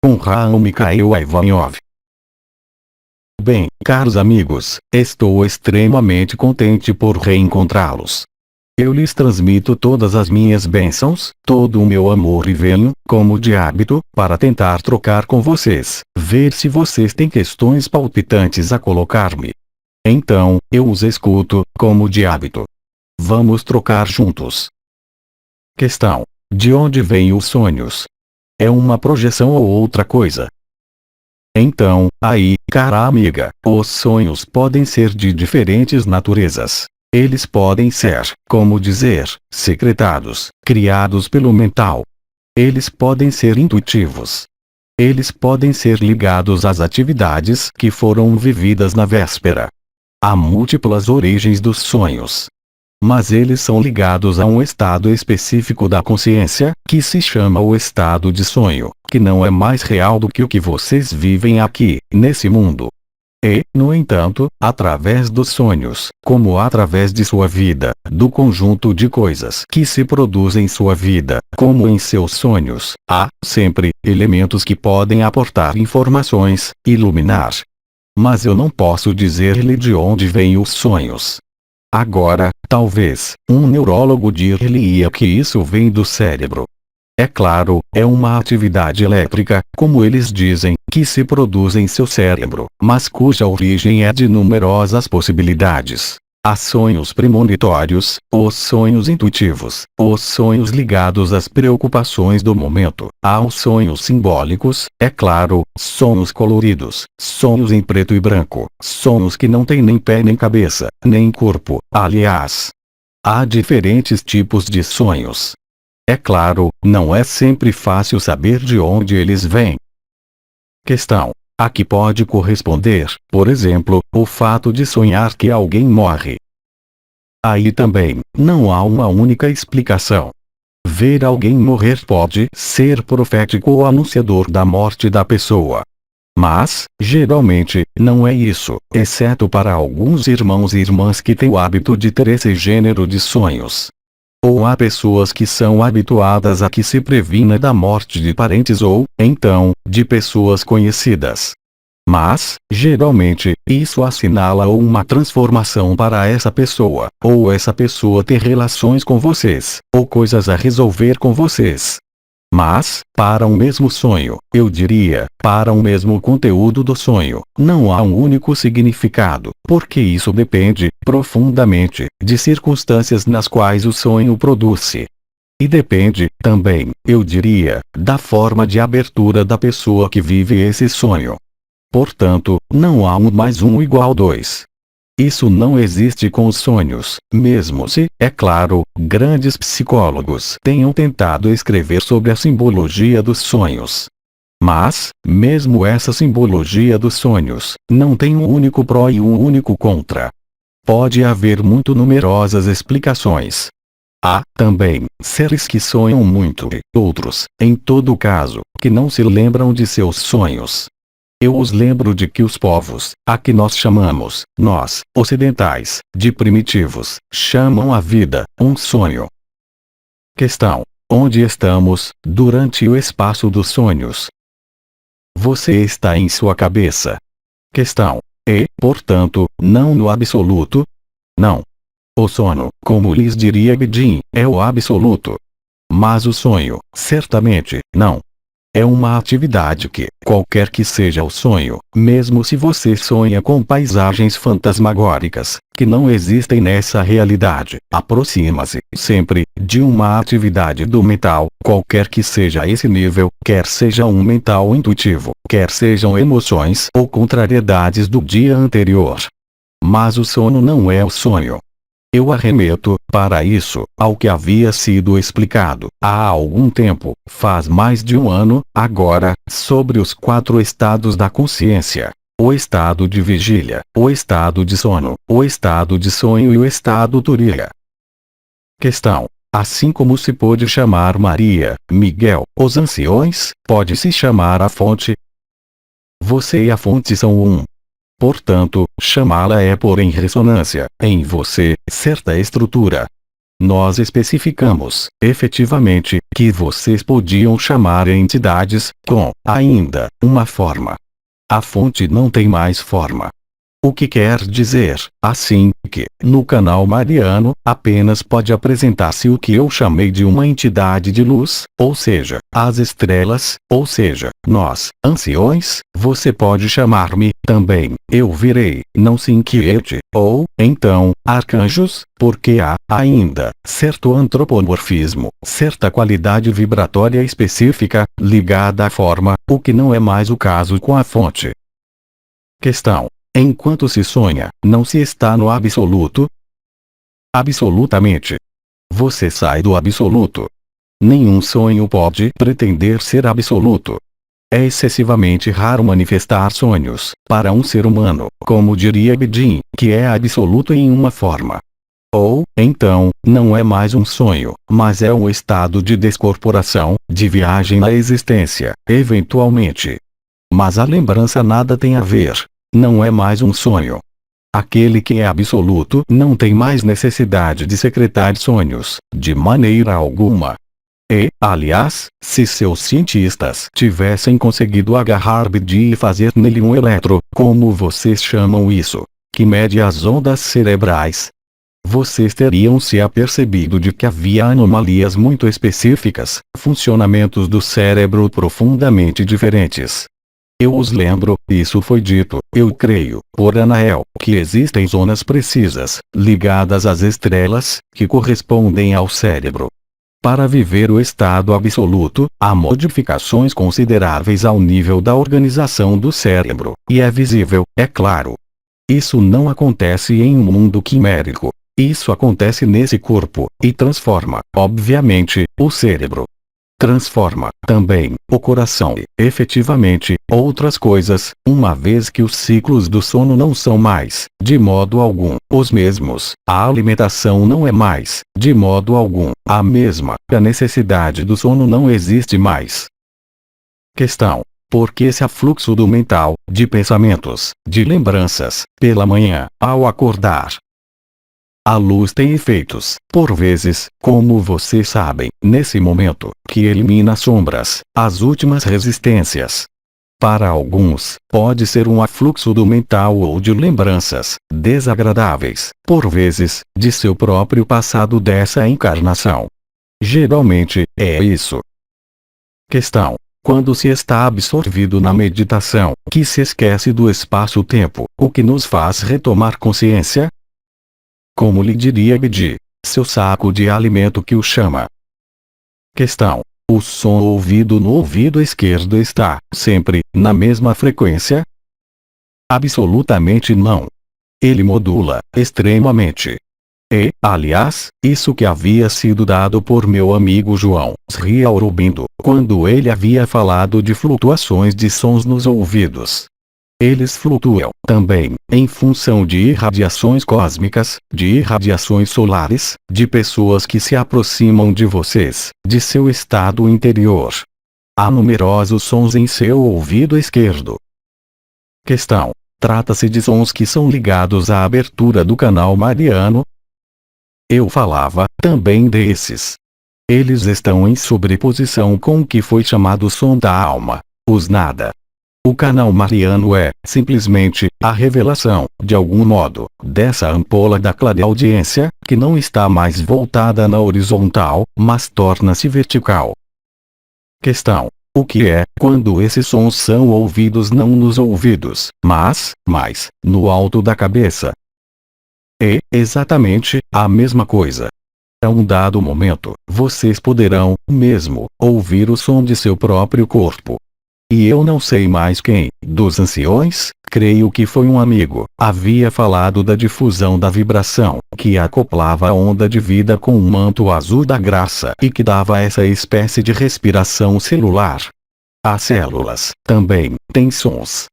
Com Raul Mikhail Ivanov. Bem, caros amigos, estou extremamente contente por reencontrá-los. Eu lhes transmito todas as minhas bênçãos, todo o meu amor e venho, como de hábito, para tentar trocar com vocês, ver se vocês têm questões palpitantes a colocar-me. Então, eu os escuto, como de hábito. Vamos trocar juntos. Questão: de onde vêm os sonhos? É uma projeção ou outra coisa? Então, aí, cara amiga, os sonhos podem ser de diferentes naturezas. Eles podem ser, como dizer, secretados, criados pelo mental. Eles podem ser intuitivos. Eles podem ser ligados às atividades que foram vividas na véspera. Há múltiplas origens dos sonhos. Mas eles são ligados a um estado específico da consciência, que se chama o estado de sonho, que não é mais real do que o que vocês vivem aqui, nesse mundo. E, no entanto, através dos sonhos, como através de sua vida, do conjunto de coisas que se produzem em sua vida, como em seus sonhos, há, sempre, elementos que podem aportar informações, iluminar. Mas eu não posso dizer-lhe de onde vêm os sonhos. Agora, talvez, um neurólogo dir-lhe-ia que isso vem do cérebro. É claro, é uma atividade elétrica, como eles dizem, que se produz em seu cérebro, mas cuja origem é de numerosas possibilidades. Há sonhos premonitórios, os sonhos intuitivos, os sonhos ligados às preocupações do momento, há os sonhos simbólicos, é claro, sonhos coloridos, sonhos em preto e branco, sonhos que não têm nem pé nem cabeça, nem corpo, aliás. Há diferentes tipos de sonhos. É claro, não é sempre fácil saber de onde eles vêm. Questão: a que pode corresponder, por exemplo, o fato de sonhar que alguém morre. Aí também, não há uma única explicação. Ver alguém morrer pode ser profético ou anunciador da morte da pessoa. Mas, geralmente, não é isso, exceto para alguns irmãos e irmãs que têm o hábito de ter esse gênero de sonhos. Ou há pessoas que são habituadas a que se previna da morte de parentes ou, então, de pessoas conhecidas. Mas, geralmente, isso assinala uma transformação para essa pessoa, ou essa pessoa ter relações com vocês, ou coisas a resolver com vocês. Mas, para um mesmo sonho, eu diria, para um mesmo conteúdo do sonho, não há um único significado, porque isso depende, profundamente, de circunstâncias nas quais o sonho produz-se. E depende, também, eu diria, da forma de abertura da pessoa que vive esse sonho. Portanto, não há mais um igual dois. Isso não existe com os sonhos, mesmo se, é claro, grandes psicólogos tenham tentado escrever sobre a simbologia dos sonhos. Mas, mesmo essa simbologia dos sonhos, não tem um único pró e um único contra. Pode haver muito numerosas explicações. Há, também, seres que sonham muito e outros, em todo caso, que não se lembram de seus sonhos. Eu os lembro de que os povos, a que nós chamamos, nós, ocidentais, de primitivos, chamam a vida, um sonho. Questão: onde estamos, durante o espaço dos sonhos? Você está em sua cabeça. Questão: e, portanto, não no absoluto? Não. O sono, como lhes diria Bedin, é o absoluto. Mas o sonho, certamente, não. É uma atividade que, qualquer que seja o sonho, mesmo se você sonha com paisagens fantasmagóricas, que não existem nessa realidade, aproxima-se, sempre, de uma atividade do mental, qualquer que seja esse nível, quer seja um mental intuitivo, quer sejam emoções ou contrariedades do dia anterior. Mas o sono não é o sonho. Eu arremeto, para isso, ao que havia sido explicado, há algum tempo, faz mais de um ano, agora, sobre os 4 estados da consciência. O estado de vigília, o estado de sono, o estado de sonho e o estado turiya. Questão: assim como se pôde chamar Maria, Miguel, os anciões, pode-se chamar a fonte? Você e a fonte são um. Portanto, chamá-la é pôr em ressonância, em você, certa estrutura. Nós especificamos, efetivamente, que vocês podiam chamar entidades, com, ainda, uma forma. A fonte não tem mais forma. O que quer dizer, assim, que, no canal mariano, apenas pode apresentar-se o que eu chamei de uma entidade de luz, ou seja, as estrelas, ou seja, nós, anciões, você pode chamar-me, também, eu virei, não se inquiete, ou, então, arcanjos, porque há, ainda, certo antropomorfismo, certa qualidade vibratória específica, ligada à forma, o que não é mais o caso com a fonte. Questão. Enquanto se sonha, não se está no absoluto? Absolutamente. Você sai do absoluto. Nenhum sonho pode pretender ser absoluto. É excessivamente raro manifestar sonhos, para um ser humano, como diria Bedin, que é absoluto em uma forma. Ou, então, não é mais um sonho, mas é um estado de descorporação, de viagem na existência, eventualmente. Mas a lembrança nada tem a ver. Não é mais um sonho. Aquele que é absoluto não tem mais necessidade de secretar sonhos, de maneira alguma. E, aliás, se seus cientistas tivessem conseguido agarrar Bidi e fazer nele um eletro, como vocês chamam isso, que mede as ondas cerebrais, vocês teriam se apercebido de que havia anomalias muito específicas, funcionamentos do cérebro profundamente diferentes. Eu os lembro, isso foi dito, eu creio, por Anael, que existem zonas precisas, ligadas às estrelas, que correspondem ao cérebro. Para viver o estado absoluto, há modificações consideráveis ao nível da organização do cérebro, e é visível, é claro. Isso não acontece em um mundo quimérico. Isso acontece nesse corpo, e transforma, obviamente, o cérebro. Transforma, também, o coração e, efetivamente, outras coisas, uma vez que os ciclos do sono não são mais, de modo algum, os mesmos, a alimentação não é mais, de modo algum, a mesma, a necessidade do sono não existe mais. Questão. Por que esse afluxo do mental, de pensamentos, de lembranças, pela manhã, ao acordar? A luz tem efeitos, por vezes, como vocês sabem, nesse momento, que elimina sombras, as últimas resistências. Para alguns, pode ser um afluxo do mental ou de lembranças, desagradáveis, por vezes, de seu próprio passado dessa encarnação. Geralmente, é isso. Questão. Quando se está absorvido na meditação, que se esquece do espaço-tempo, o que nos faz retomar consciência? Como lhe diria Bidi, seu saco de alimento que o chama. Questão. O som ouvido no ouvido esquerdo está, sempre, na mesma frequência? Absolutamente não. Ele modula, extremamente. E, aliás, isso que havia sido dado por meu amigo João Sri Aurobindo, quando ele havia falado de flutuações de sons nos ouvidos. Eles flutuam, também, em função de irradiações cósmicas, de irradiações solares, de pessoas que se aproximam de vocês, de seu estado interior. Há numerosos sons em seu ouvido esquerdo. Questão. Trata-se de sons que são ligados à abertura do canal mariano? Eu falava, também desses. Eles estão em sobreposição com o que foi chamado som da alma, os nada. O canal mariano é, simplesmente, a revelação, de algum modo, dessa ampola da clareaudiência, que não está mais voltada na horizontal, mas torna-se vertical. Questão. O que é, quando esses sons são ouvidos não nos ouvidos, mas, no alto da cabeça? É, exatamente, a mesma coisa. A um dado momento, vocês poderão, mesmo, ouvir o som de seu próprio corpo. E eu não sei mais quem, dos anciões, creio que foi um amigo, havia falado da difusão da vibração, que acoplava a onda de vida com um manto azul da graça e que dava essa espécie de respiração celular. As células, também, têm sons.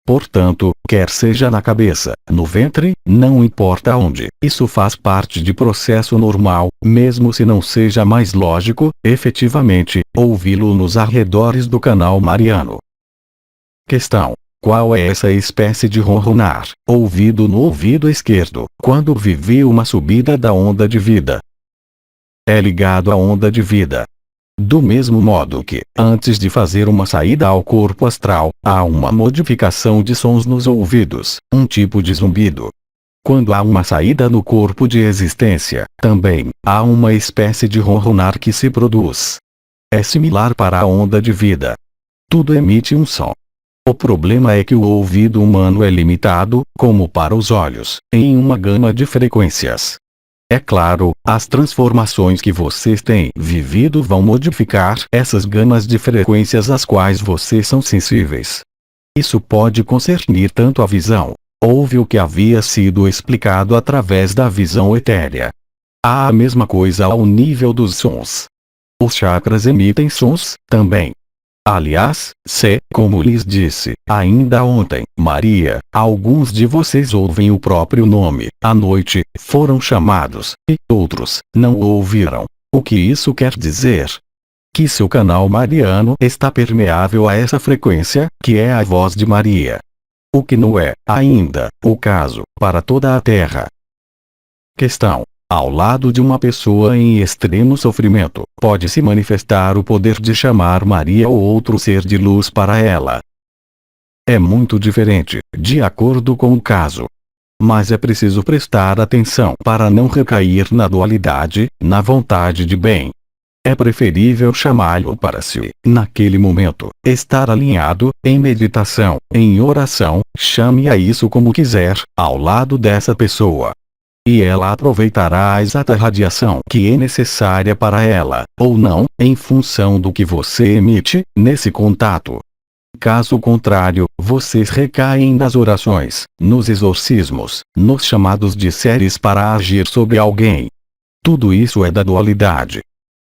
Portanto, quer seja na cabeça, no ventre, não importa onde, isso faz parte de processo normal, mesmo se não seja mais lógico, efetivamente, ouvi-lo nos arredores do canal mariano. Questão. Qual é essa espécie de ronronar, ouvido no ouvido esquerdo, quando vivi uma subida da onda de vida? é ligado à onda de vida. Do mesmo modo que, antes de fazer uma saída ao corpo astral, há uma modificação de sons nos ouvidos, um tipo de zumbido. Quando há uma saída no corpo de existência, também, há uma espécie de ronronar que se produz. É similar para a onda de vida. Tudo emite um som. O problema é que o ouvido humano é limitado, como para os olhos, em uma gama de frequências. É claro, as transformações que vocês têm vivido vão modificar essas gamas de frequências às quais vocês são sensíveis. Isso pode concernir tanto a visão. Houve o que havia sido explicado através da visão etérea. Há a mesma coisa ao nível dos sons. Os chakras emitem sons, também. Aliás, como lhes disse, ainda ontem, Maria, alguns de vocês ouvem o próprio nome, à noite, foram chamados, e outros, não o ouviram. O que isso quer dizer? Que seu canal mariano está permeável a essa frequência, que é a voz de Maria. O que não é, ainda, o caso, para toda a Terra. Questão. Ao lado de uma pessoa em extremo sofrimento, pode se manifestar o poder de chamar Maria ou outro ser de luz para ela. É muito diferente, de acordo com o caso. Mas é preciso prestar atenção para não recair na dualidade, na vontade de bem. É preferível chamá-lo para si, naquele momento, estar alinhado, em meditação, em oração, chame a isso como quiser, ao lado dessa pessoa. E ela aproveitará a exata radiação que é necessária para ela, ou não, em função do que você emite, nesse contato. Caso contrário, vocês recaem nas orações, nos exorcismos, nos chamados de seres para agir sobre alguém. Tudo isso é da dualidade.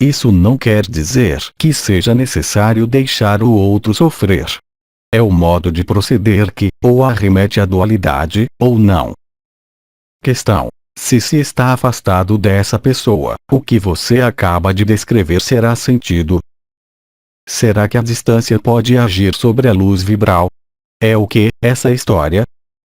Isso não quer dizer que seja necessário deixar o outro sofrer. É o modo de proceder que, ou arremete à dualidade, ou não. Questão. Se está afastado dessa pessoa, o que você acaba de descrever será sentido? Será que a distância pode agir sobre a luz vibral? É o que, essa história?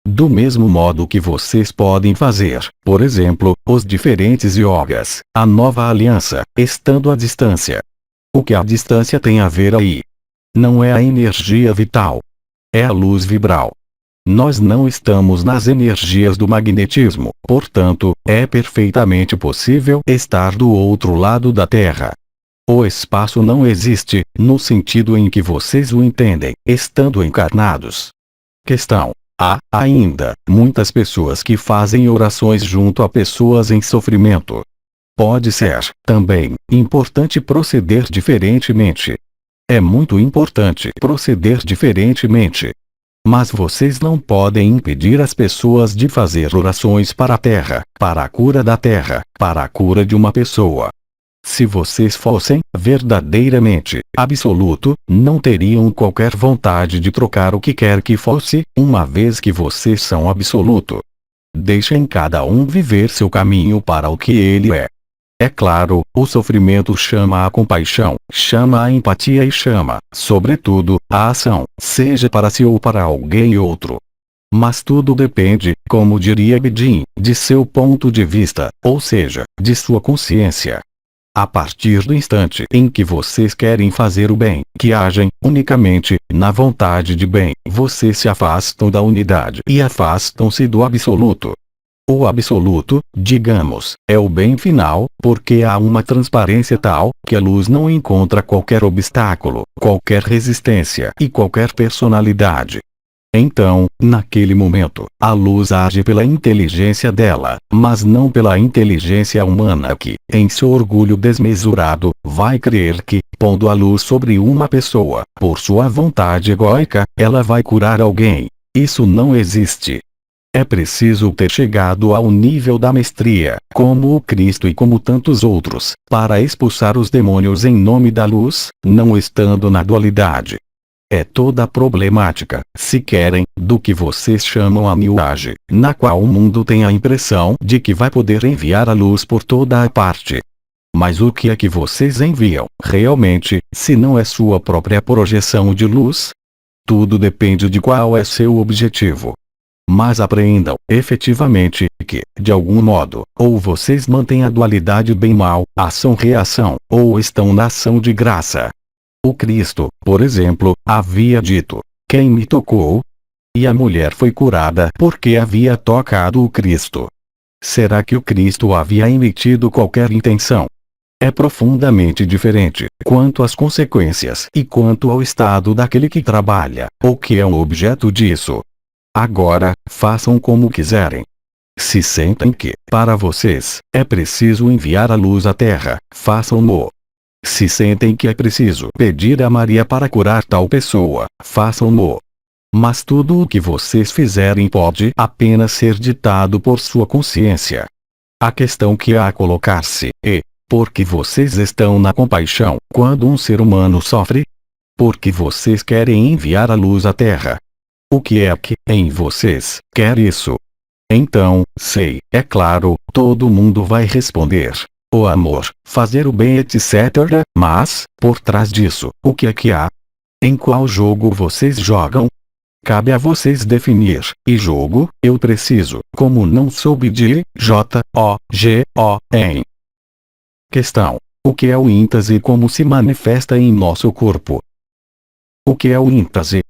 Do mesmo modo que vocês podem fazer, por exemplo, os diferentes yogas, a nova aliança, estando à distância. O que a distância tem a ver aí? Não é a energia vital. É a luz vibral. Nós não estamos nas energias do magnetismo, portanto, é perfeitamente possível estar do outro lado da Terra. O espaço não existe, no sentido em que vocês o entendem, estando encarnados. Questão. Há, ainda, muitas pessoas que fazem orações junto a pessoas em sofrimento. Pode ser, também, importante proceder diferentemente. É muito importante proceder diferentemente. Mas vocês não podem impedir as pessoas de fazer orações para a Terra, para a cura da Terra, para a cura de uma pessoa. Se vocês fossem, verdadeiramente, absoluto, não teriam qualquer vontade de trocar o que quer que fosse, uma vez que vocês são absoluto. Deixem cada um viver seu caminho para o que ele é. É claro, o sofrimento chama a compaixão, chama a empatia e chama, sobretudo, a ação, seja para si ou para alguém outro. Mas tudo depende, como diria Bedin, de seu ponto de vista, ou seja, de sua consciência. A partir do instante em que vocês querem fazer o bem, que agem, unicamente, na vontade de bem, vocês se afastam da unidade e afastam-se do absoluto. O absoluto, digamos, é o bem final, porque há uma transparência tal, que a luz não encontra qualquer obstáculo, qualquer resistência e qualquer personalidade. Então, naquele momento, a luz age pela inteligência dela, mas não pela inteligência humana que, em seu orgulho desmesurado, vai crer que, pondo a luz sobre uma pessoa, por sua vontade egóica, ela vai curar alguém. Isso não existe. É preciso ter chegado ao nível da mestria, como o Cristo e como tantos outros, para expulsar os demônios em nome da luz, não estando na dualidade. É toda a problemática, se querem, do que vocês chamam a New Age, na qual o mundo tem a impressão de que vai poder enviar a luz por toda a parte. Mas o que é que vocês enviam, realmente, se não é sua própria projeção de luz? Tudo depende de qual é seu objetivo. Mas apreendam, efetivamente, que, de algum modo, ou vocês mantêm a dualidade bem-mal, ação-reação, ou estão na ação de graça. O Cristo, por exemplo, havia dito: quem me tocou? E a mulher foi curada porque havia tocado o Cristo. Será que o Cristo havia emitido qualquer intenção? É profundamente diferente quanto às consequências e quanto ao estado daquele que trabalha, ou que é um objeto disso. Agora, façam como quiserem. Se sentem que, para vocês, é preciso enviar a luz à Terra, façam-no. Se sentem que é preciso pedir a Maria para curar tal pessoa, façam-no. Mas tudo o que vocês fizerem pode apenas ser ditado por sua consciência. A questão que há a colocar-se é: por que vocês estão na compaixão quando um ser humano sofre? Porque vocês querem enviar a luz à Terra. O que é que, em vocês, quer isso? Então, sei, é claro, todo mundo vai responder: o amor, fazer o bem, etc. Mas, por trás disso, o que é que há? Em qual jogo vocês jogam? Cabe a vocês definir. E jogo, eu preciso, como não soube de J-O-G-O em. Questão: o que é o êxtase e como se manifesta em nosso corpo? O que é o êxtase?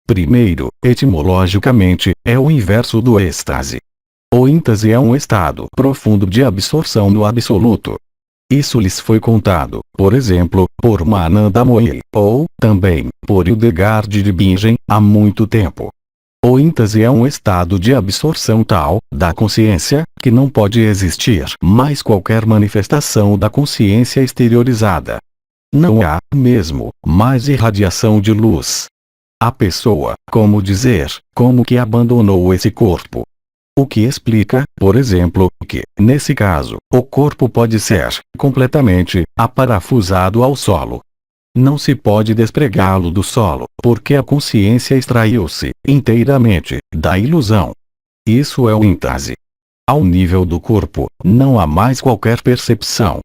Primeiro, etimologicamente, é o inverso do êxtase. O êxtase é um estado profundo de absorção no absoluto. Isso lhes foi contado, por exemplo, por Mananda Moy, ou, também, por Hildegard de Bingen, há muito tempo. O êxtase é um estado de absorção tal, da consciência, que não pode existir mais qualquer manifestação da consciência exteriorizada. Não há, mesmo, mais irradiação de luz. A pessoa, como dizer, como que abandonou esse corpo. O que explica, por exemplo, que, nesse caso, o corpo pode ser, completamente, aparafusado ao solo. Não se pode despregá-lo do solo, porque a consciência extraiu-se, inteiramente, da ilusão. Isso é o êxtase. Ao nível do corpo, não há mais qualquer percepção.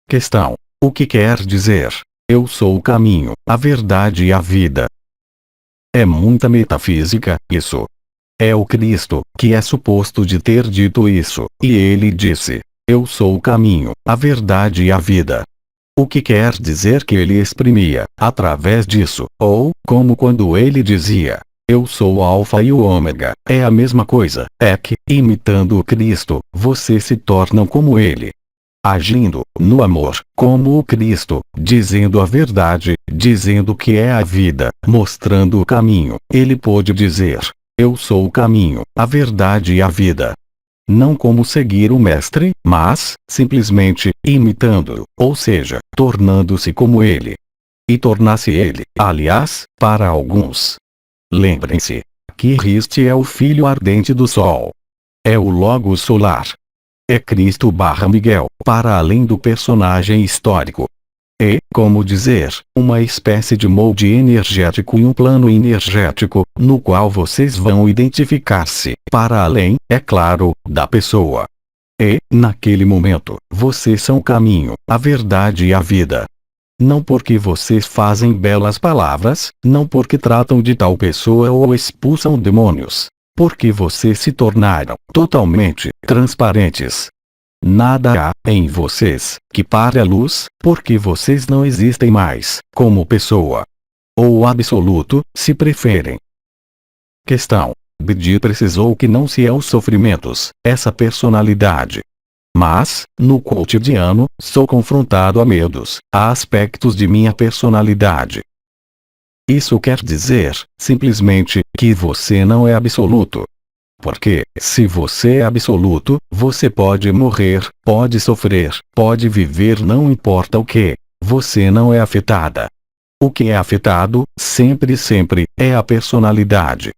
Questão: o que quer dizer: eu sou o caminho, a verdade e a vida? É muita metafísica, isso. É o Cristo, que é suposto de ter dito isso, e ele disse: eu sou o caminho, a verdade e a vida. O que quer dizer que ele exprimia, através disso, ou, como quando ele dizia: eu sou o Alfa e o Ômega, é a mesma coisa, é que, imitando o Cristo, vocês se tornam como ele. Agindo, no amor, como o Cristo, dizendo a verdade, dizendo que é a vida, mostrando o caminho, ele pôde dizer: eu sou o caminho, a verdade e a vida. Não como seguir o Mestre, mas, simplesmente, imitando-o, ou seja, tornando-se como ele. E tornar-se ele, aliás, para alguns. Lembrem-se que Cristo é o Filho ardente do Sol. É o Logos solar. É Cristo/Miguel, para além do personagem histórico. É, como dizer, uma espécie de molde energético e um plano energético, no qual vocês vão identificar-se, para além, é claro, da pessoa. E, naquele momento, vocês são o caminho, a verdade e a vida. Não porque vocês fazem belas palavras, não porque tratam de tal pessoa ou expulsam demônios. Porque vocês se tornaram totalmente transparentes. Nada há, em vocês, que pare a luz, porque vocês não existem mais, como pessoa. Ou absoluto, se preferem. Questão: Bidi precisou que não se é os sofrimentos, essa personalidade. Mas, no cotidiano, sou confrontado a medos, a aspectos de minha personalidade. Isso quer dizer, simplesmente, que você não é absoluto. Porque, se você é absoluto, você pode morrer, pode sofrer, pode viver, não importa o que. Você não é afetada. O que é afetado, sempre, é a personalidade.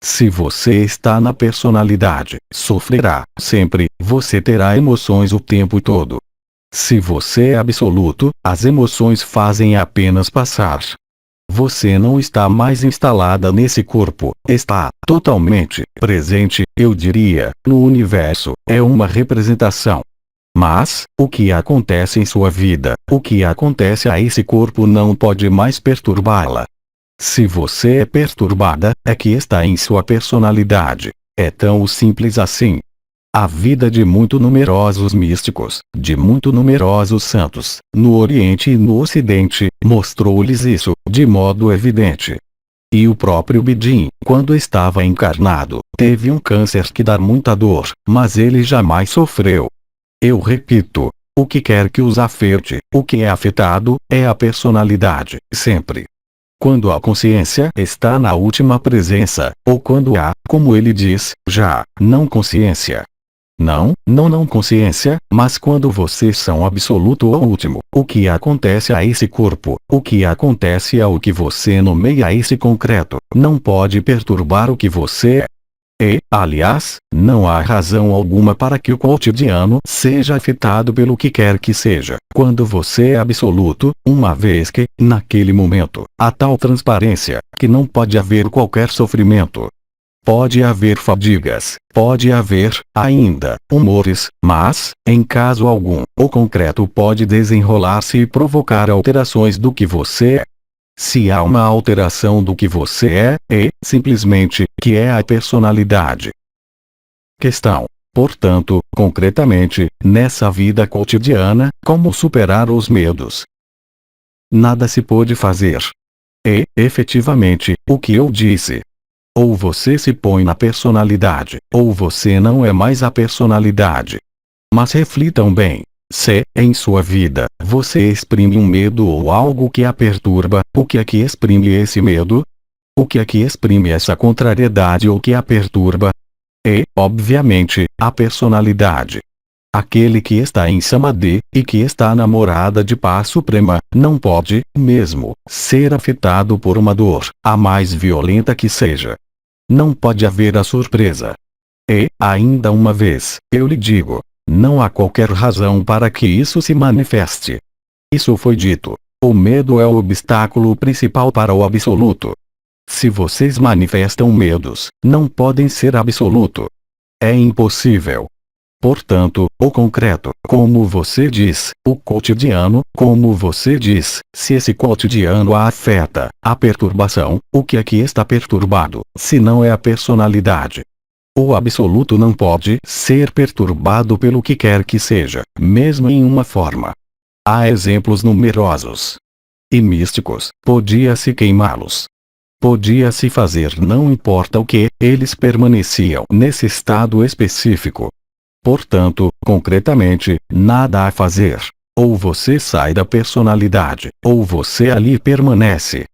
Se você está na personalidade, sofrerá, sempre, você terá emoções o tempo todo. Se você é absoluto, as emoções fazem apenas passar. Você não está mais instalada nesse corpo, está totalmente presente, eu diria, no universo, é uma representação. Mas, o que acontece em sua vida, o que acontece a esse corpo não pode mais perturbá-la. Se você é perturbada, é que está em sua personalidade. É tão simples assim. A vida de muito numerosos místicos, de muito numerosos santos, no Oriente e no Ocidente, mostrou-lhes isso, de modo evidente. E o próprio Bidin, quando estava encarnado, teve um câncer que dá muita dor, mas ele jamais sofreu. Eu repito, o que quer que os afete, o que é afetado, é a personalidade, sempre. Quando a consciência está na última presença, ou quando há, como ele diz, já, não consciência. Não consciência, mas quando vocês são absoluto ou último, o que acontece a esse corpo, o que acontece ao que você nomeia esse concreto, não pode perturbar o que você é. E, aliás, não há razão alguma para que o cotidiano seja afetado pelo que quer que seja, quando você é absoluto, uma vez que, naquele momento, há tal transparência, que não pode haver qualquer sofrimento. Pode haver fadigas, pode haver, ainda, humores, mas, em caso algum, o concreto pode desenrolar-se e provocar alterações do que você é. Se há uma alteração do que você é, simplesmente, que é a personalidade. Questão. Portanto, concretamente, nessa vida cotidiana, como superar os medos? Nada se pode fazer. E, efetivamente, o que eu disse. Ou você se põe na personalidade, ou você não é mais a personalidade. Mas reflitam bem. Se, em sua vida, você exprime um medo ou algo que a perturba, o que é que exprime esse medo? O que é que exprime essa contrariedade ou que a perturba? E, obviamente, a personalidade. Aquele que está em Samadhi, e que está na morada de paz suprema, não pode, mesmo, ser afetado por uma dor, a mais violenta que seja. Não pode haver a surpresa. E, ainda uma vez, eu lhe digo, não há qualquer razão para que isso se manifeste. Isso foi dito. O medo é o obstáculo principal para o absoluto. Se vocês manifestam medos, não podem ser absoluto. É impossível. Portanto, o concreto, como você diz, o cotidiano, como você diz, se esse cotidiano a afeta, a perturbação, o que é que está perturbado, se não é a personalidade? O absoluto não pode ser perturbado pelo que quer que seja, mesmo em uma forma. Há exemplos numerosos. E místicos, podia-se queimá-los. Podia-se fazer não importa o que, eles permaneciam nesse estado específico. Portanto, concretamente, nada a fazer. Ou você sai da personalidade, ou você ali permanece.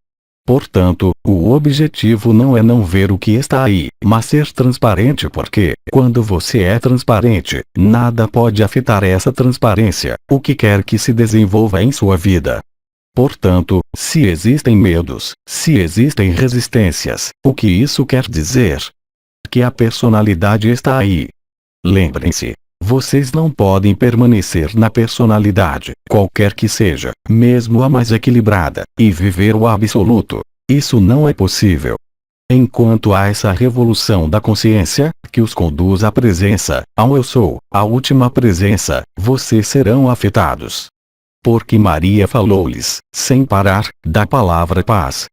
Portanto, o objetivo não é não ver o que está aí, mas ser transparente porque, quando você é transparente, nada pode afetar essa transparência, o que quer que se desenvolva em sua vida. Portanto, se existem medos, se existem resistências, o que isso quer dizer? Que a personalidade está aí. Lembrem-se, vocês não podem permanecer na personalidade, qualquer que seja, mesmo a mais equilibrada, e viver o absoluto. Isso não é possível. Enquanto há essa revolução da consciência, que os conduz à presença, ao eu sou, à última presença, vocês serão afetados. Porque Maria falou-lhes, sem parar, da palavra paz.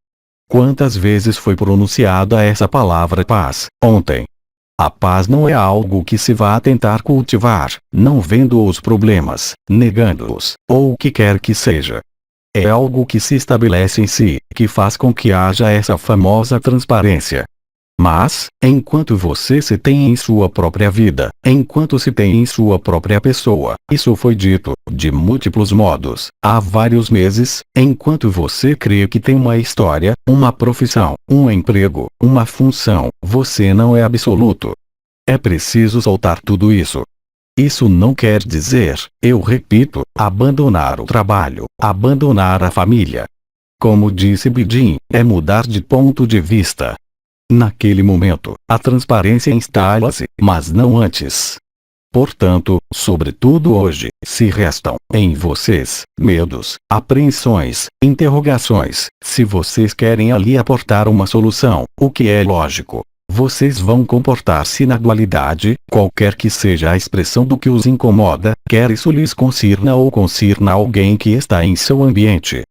Quantas vezes foi pronunciada essa palavra paz, ontem? A paz não é algo que se vá tentar cultivar, não vendo os problemas, negando-os, ou o que quer que seja. É algo que se estabelece em si, que faz com que haja essa famosa transparência. Mas, enquanto você se tem em sua própria vida, enquanto se tem em sua própria pessoa, isso foi dito, de múltiplos modos, há vários meses, enquanto você crê que tem uma história, uma profissão, um emprego, uma função, você não é absoluto. É preciso soltar tudo isso. Isso não quer dizer, eu repito, abandonar o trabalho, abandonar a família. Como disse Bidin, é mudar de ponto de vista. Naquele momento, a transparência instala-se, mas não antes. Portanto, sobretudo hoje, se restam, em vocês, medos, apreensões, interrogações, se vocês querem ali aportar uma solução, o que é lógico, vocês vão comportar-se na dualidade, qualquer que seja a expressão do que os incomoda, quer isso lhes concirna ou concirna alguém que está em seu ambiente.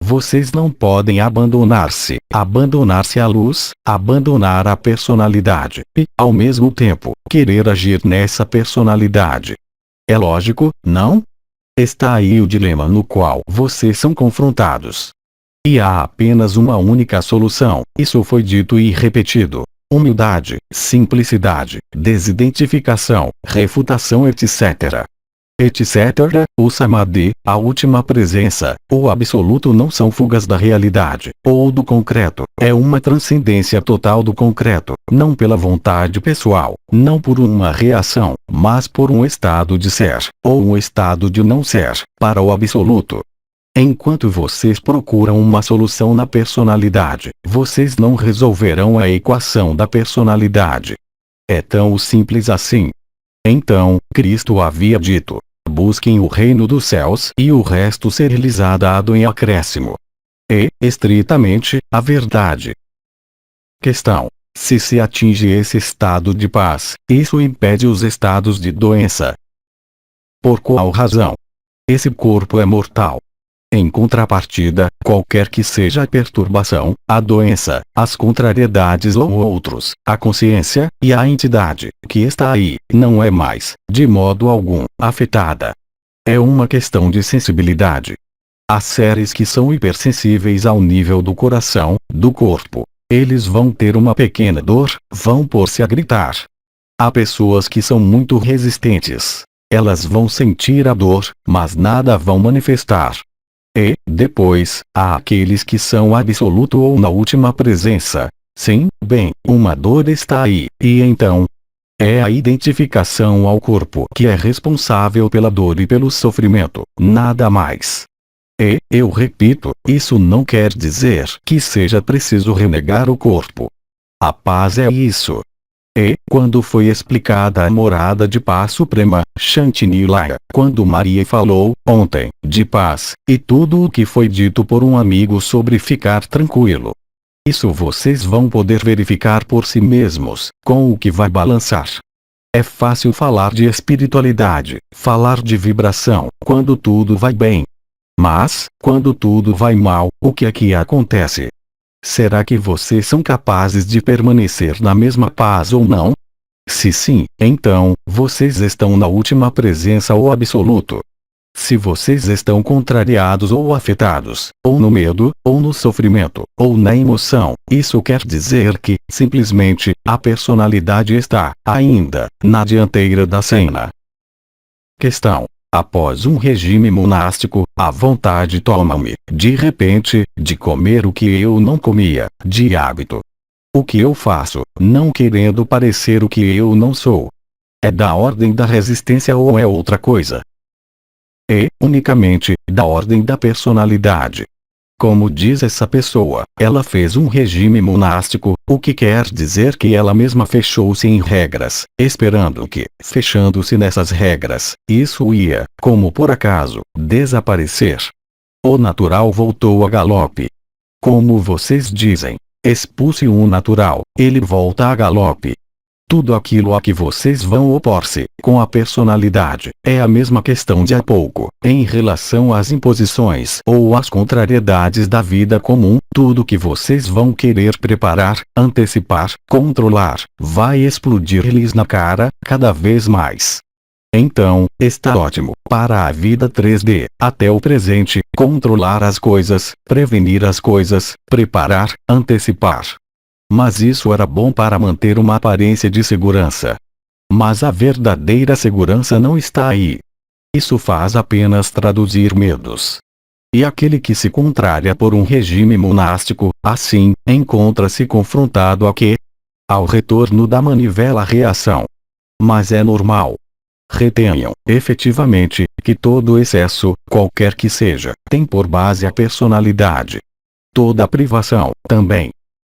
vocês não podem abandonar-se à luz, abandonar a personalidade, e, ao mesmo tempo, querer agir nessa personalidade. É lógico, não? Está aí o dilema no qual vocês são confrontados. E há apenas uma única solução, isso foi dito e repetido. Humildade, simplicidade, desidentificação, refutação etc. O Samadhi, a última presença, o absoluto não são fugas da realidade, ou do concreto, é uma transcendência total do concreto, não pela vontade pessoal, não por uma reação, mas por um estado de ser, ou um estado de não ser, para o absoluto. Enquanto vocês procuram uma solução na personalidade, vocês não resolverão a equação da personalidade. É tão simples assim. Então, Cristo havia dito: busquem o reino dos céus e o resto ser-lhes dado em acréscimo. E, estritamente, a verdade. Questão: se se atinge esse estado de paz, isso impede os estados de doença. Por qual razão? Esse corpo é mortal. Em contrapartida, qualquer que seja a perturbação, a doença, as contrariedades ou outros, a consciência, e a entidade, que está aí, não é mais, de modo algum, afetada. É uma questão de sensibilidade. Há seres que são hipersensíveis ao nível do coração, do corpo. Eles vão ter uma pequena dor, vão pôr-se a gritar. Há pessoas que são muito resistentes. Elas vão sentir a dor, mas nada vão manifestar. E, depois, há aqueles que são absoluto ou na última presença. Sim, bem, uma dor está aí, e então? É a identificação ao corpo que é responsável pela dor e pelo sofrimento, nada mais. E, eu repito, isso não quer dizer que seja preciso renegar o corpo. A paz é isso. E, quando foi explicada a morada de paz suprema, Shantinilaya, quando Maria falou, ontem, de paz, e tudo o que foi dito por um amigo sobre ficar tranquilo. Isso vocês vão poder verificar por si mesmos, com o que vai balançar. É fácil falar de espiritualidade, falar de vibração, quando tudo vai bem. Mas, quando tudo vai mal, o que é que acontece? Será que vocês são capazes de permanecer na mesma paz ou não? Se sim, então, vocês estão na última presença ou absoluto. Se vocês estão contrariados ou afetados, ou no medo, ou no sofrimento, ou na emoção, isso quer dizer que, simplesmente, a personalidade está, ainda, na dianteira da cena. Questão: após um regime monástico, a vontade toma-me, de repente, de comer o que eu não comia, de hábito. O que eu faço, não querendo parecer o que eu não sou? É da ordem da resistência ou é outra coisa? É, unicamente, da ordem da personalidade. Como diz essa pessoa, ela fez um regime monástico, o que quer dizer que ela mesma fechou-se em regras, esperando que, fechando-se nessas regras, isso ia, como por acaso, desaparecer. O natural voltou a galope. Como vocês dizem, expulse um natural, ele volta a galope. Tudo aquilo a que vocês vão opor-se, com a personalidade, é a mesma questão de há pouco, em relação às imposições ou às contrariedades da vida comum, tudo que vocês vão querer preparar, antecipar, controlar, vai explodir-lhes na cara, cada vez mais. Então, está ótimo, para a vida 3D, até o presente, controlar as coisas, prevenir as coisas, preparar, antecipar. Mas isso era bom para manter uma aparência de segurança. Mas a verdadeira segurança não está aí. Isso faz apenas traduzir medos. E aquele que se contraria por um regime monástico, assim, encontra-se confrontado a quê? Ao retorno da manivela reação. Mas é normal. Retenham, efetivamente, que todo excesso, qualquer que seja, tem por base a personalidade. Toda privação, também.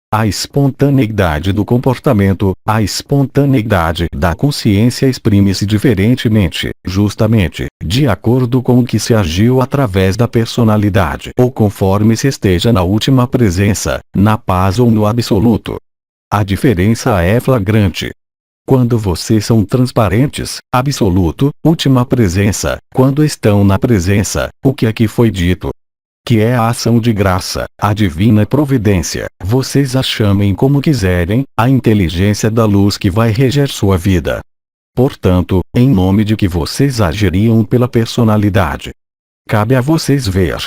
A espontaneidade do comportamento, a espontaneidade da consciência exprime-se diferentemente, justamente, de acordo com o que se agiu através da personalidade ou conforme se esteja na última presença, na paz ou no absoluto. A diferença é flagrante. Quando vocês são transparentes, absoluto, última presença, quando estão na presença, o que aqui foi dito? que é a ação de graça, a divina providência, vocês a chamem como quiserem, a inteligência da luz que vai reger sua vida. Portanto, em nome de que vocês agiriam pela personalidade, cabe a vocês ver.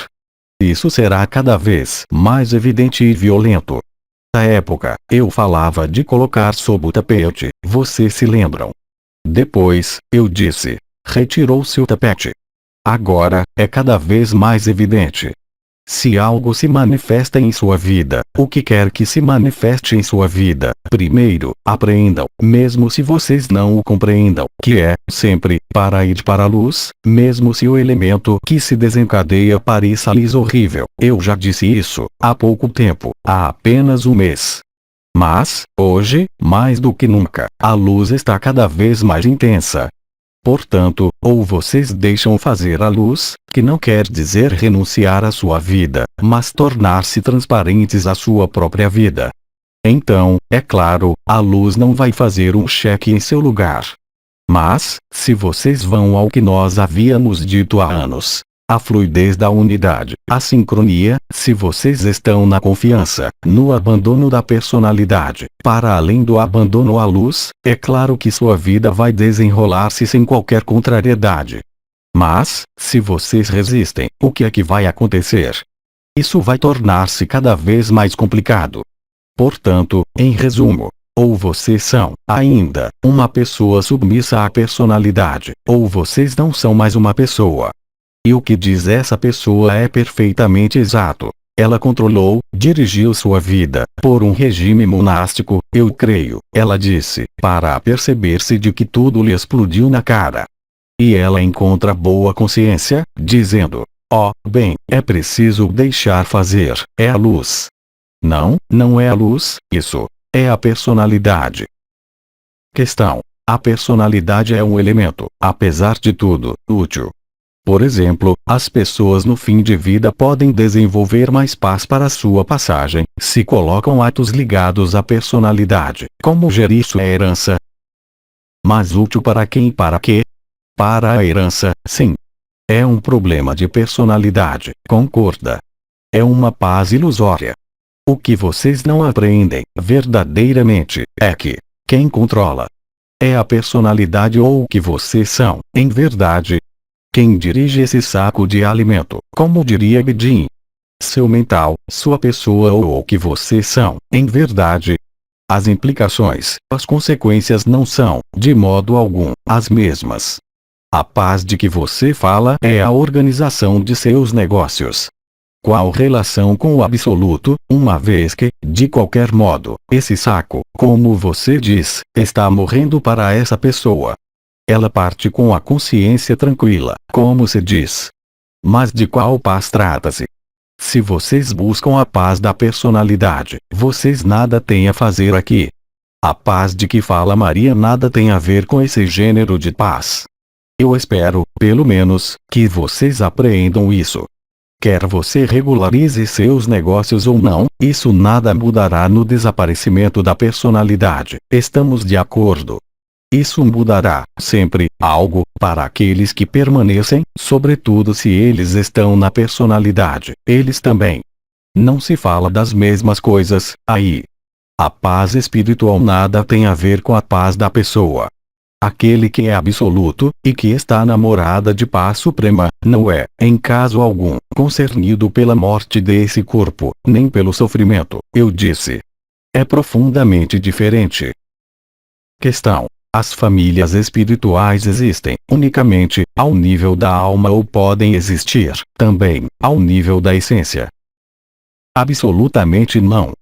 Isso será cada vez mais evidente e violento. Na época, eu falava de colocar sob o tapete, vocês se lembram? Depois, eu disse, retirou-se o tapete. Agora, é cada vez mais evidente. Se algo se manifesta em sua vida, o que quer que se manifeste em sua vida, primeiro, apreendam, mesmo se vocês não o compreendam, que é, sempre, para ir para a luz, mesmo se o elemento que se desencadeia pareça-lhes horrível. Eu já disse isso, há pouco tempo, há apenas um mês. Mas, hoje, mais do que nunca, a luz está cada vez mais intensa. Portanto, ou vocês deixam fazer a luz, que não quer dizer renunciar à sua vida, mas tornar-se transparentes à sua própria vida. Então, é claro, a luz não vai fazer um cheque em seu lugar. Mas, se vocês vão ao que nós havíamos dito há anos, a fluidez da unidade, a sincronia, se vocês estão na confiança, no abandono da personalidade, para além do abandono à luz, é claro que sua vida vai desenrolar-se sem qualquer contrariedade. Mas, se vocês resistem, o que é que vai acontecer? Isso vai tornar-se cada vez mais complicado. Portanto, em resumo, ou vocês são, ainda, uma pessoa submissa à personalidade, ou vocês não são mais uma pessoa. E o que diz essa pessoa é perfeitamente exato. Ela controlou, dirigiu sua vida, por um regime monástico, eu creio, ela disse, para perceber-se de que tudo lhe explodiu na cara. E ela encontra boa consciência, dizendo, bem, é preciso deixar fazer, é a luz. Não, não é a luz, isso, é a personalidade. Questão. A personalidade é um elemento, apesar de tudo, útil. Por exemplo, as pessoas no fim de vida podem desenvolver mais paz para sua passagem, se colocam atos ligados à personalidade, como gerir sua herança. Mas útil para quem e para quê? Para a herança, sim. É um problema de personalidade, concorda? É uma paz ilusória. O que vocês não apreendem, verdadeiramente, é que, quem controla é a personalidade ou o que vocês são, em verdade. Quem dirige esse saco de alimento, como diria Bedin? Seu mental, sua pessoa ou o que vocês são, em verdade. As implicações, as consequências não são, de modo algum, as mesmas. A paz de que você fala é a organização de seus negócios. Qual relação com o absoluto, uma vez que, de qualquer modo, esse saco, como você diz, está morrendo para essa pessoa? Ela parte com a consciência tranquila, como se diz. Mas de qual paz trata-se? Se vocês buscam a paz da personalidade, vocês nada têm a fazer aqui. A paz de que fala Maria nada tem a ver com esse gênero de paz. Eu espero, pelo menos, que vocês apreendam isso. Quer você regularize seus negócios ou não, isso nada mudará no desaparecimento da personalidade. Estamos de acordo? Isso mudará, sempre, algo, para aqueles que permanecem, sobretudo se eles estão na personalidade, eles também. Não se fala das mesmas coisas, aí. A paz espiritual nada tem a ver com a paz da pessoa. Aquele que é absoluto, e que está na morada de paz suprema, não é, em caso algum, concernido pela morte desse corpo, nem pelo sofrimento, eu disse. É profundamente diferente. Questão. As famílias espirituais existem, unicamente, ao nível da alma ou podem existir, também, ao nível da essência? Absolutamente não.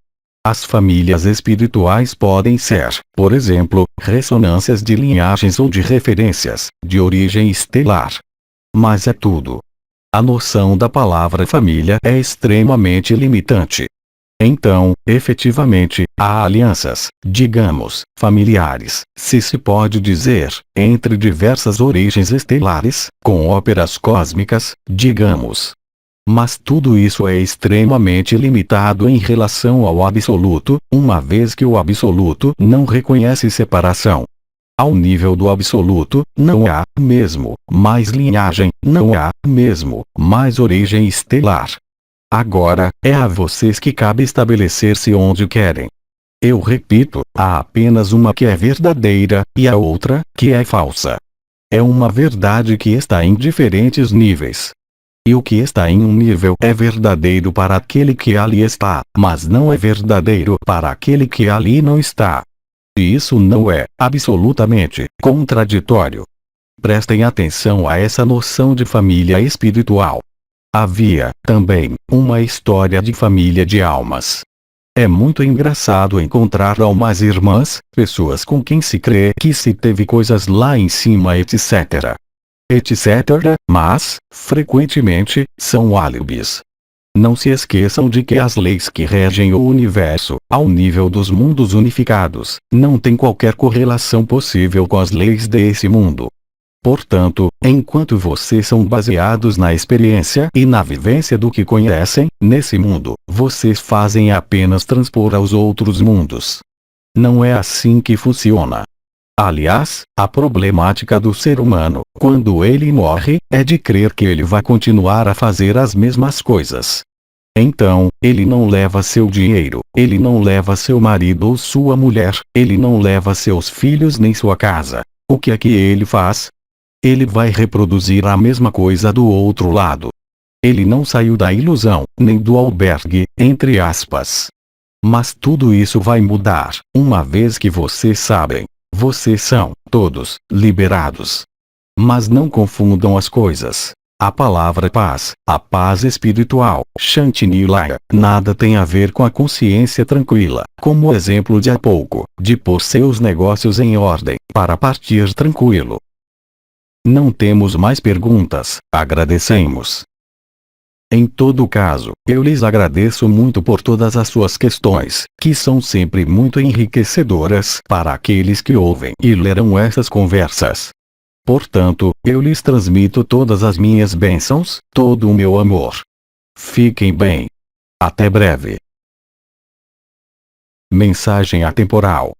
As famílias espirituais podem ser, por exemplo, ressonâncias de linhagens ou de referências, de origem estelar. Mas é tudo. A noção da palavra família é extremamente limitante. Então, efetivamente, há alianças, digamos, familiares, se pode dizer, entre diversas origens estelares, com óperas cósmicas, digamos. Mas tudo isso é extremamente limitado em relação ao absoluto, uma vez que o absoluto não reconhece separação. Ao nível do absoluto, não há, mesmo, mais linhagem, não há, mesmo, mais origem estelar. Agora, é a vocês que cabe estabelecer-se onde querem. Eu repito, há apenas uma que é verdadeira, e a outra, que é falsa. É uma verdade que está em diferentes níveis. E o que está em um nível é verdadeiro para aquele que ali está, mas não é verdadeiro para aquele que ali não está. E isso não é, absolutamente, contraditório. Prestem atenção a essa noção de família espiritual. Havia, também, uma história de família de almas. É muito engraçado encontrar almas irmãs, pessoas com quem se crê que se teve coisas lá em cima, etc. Etc. Mas, frequentemente, são álibis. Não se esqueçam de que as leis que regem o universo, ao nível dos mundos unificados, não têm qualquer correlação possível com as leis desse mundo. Portanto, enquanto vocês são baseados na experiência e na vivência do que conhecem, nesse mundo, vocês fazem apenas transpor aos outros mundos. Não é assim que funciona. Aliás, a problemática do ser humano, quando ele morre, é de crer que ele vai continuar a fazer as mesmas coisas. Então, ele não leva seu dinheiro, ele não leva seu marido ou sua mulher, ele não leva seus filhos nem sua casa. O que é que ele faz? Ele vai reproduzir a mesma coisa do outro lado. Ele não saiu da ilusão, nem do albergue, entre aspas. Mas tudo isso vai mudar, uma vez que vocês sabem. Vocês são, todos, liberados. Mas não confundam as coisas. A palavra paz, a paz espiritual, Shanti Nilaya, nada tem a ver com a consciência tranquila, como o exemplo de há pouco, de pôr seus negócios em ordem, para partir tranquilo. Não temos mais perguntas, agradecemos. Em todo caso, eu lhes agradeço muito por todas as suas questões, que são sempre muito enriquecedoras para aqueles que ouvem e lerão essas conversas. Portanto, eu lhes transmito todas as minhas bênçãos, todo o meu amor. Fiquem bem. Até breve. Mensagem atemporal.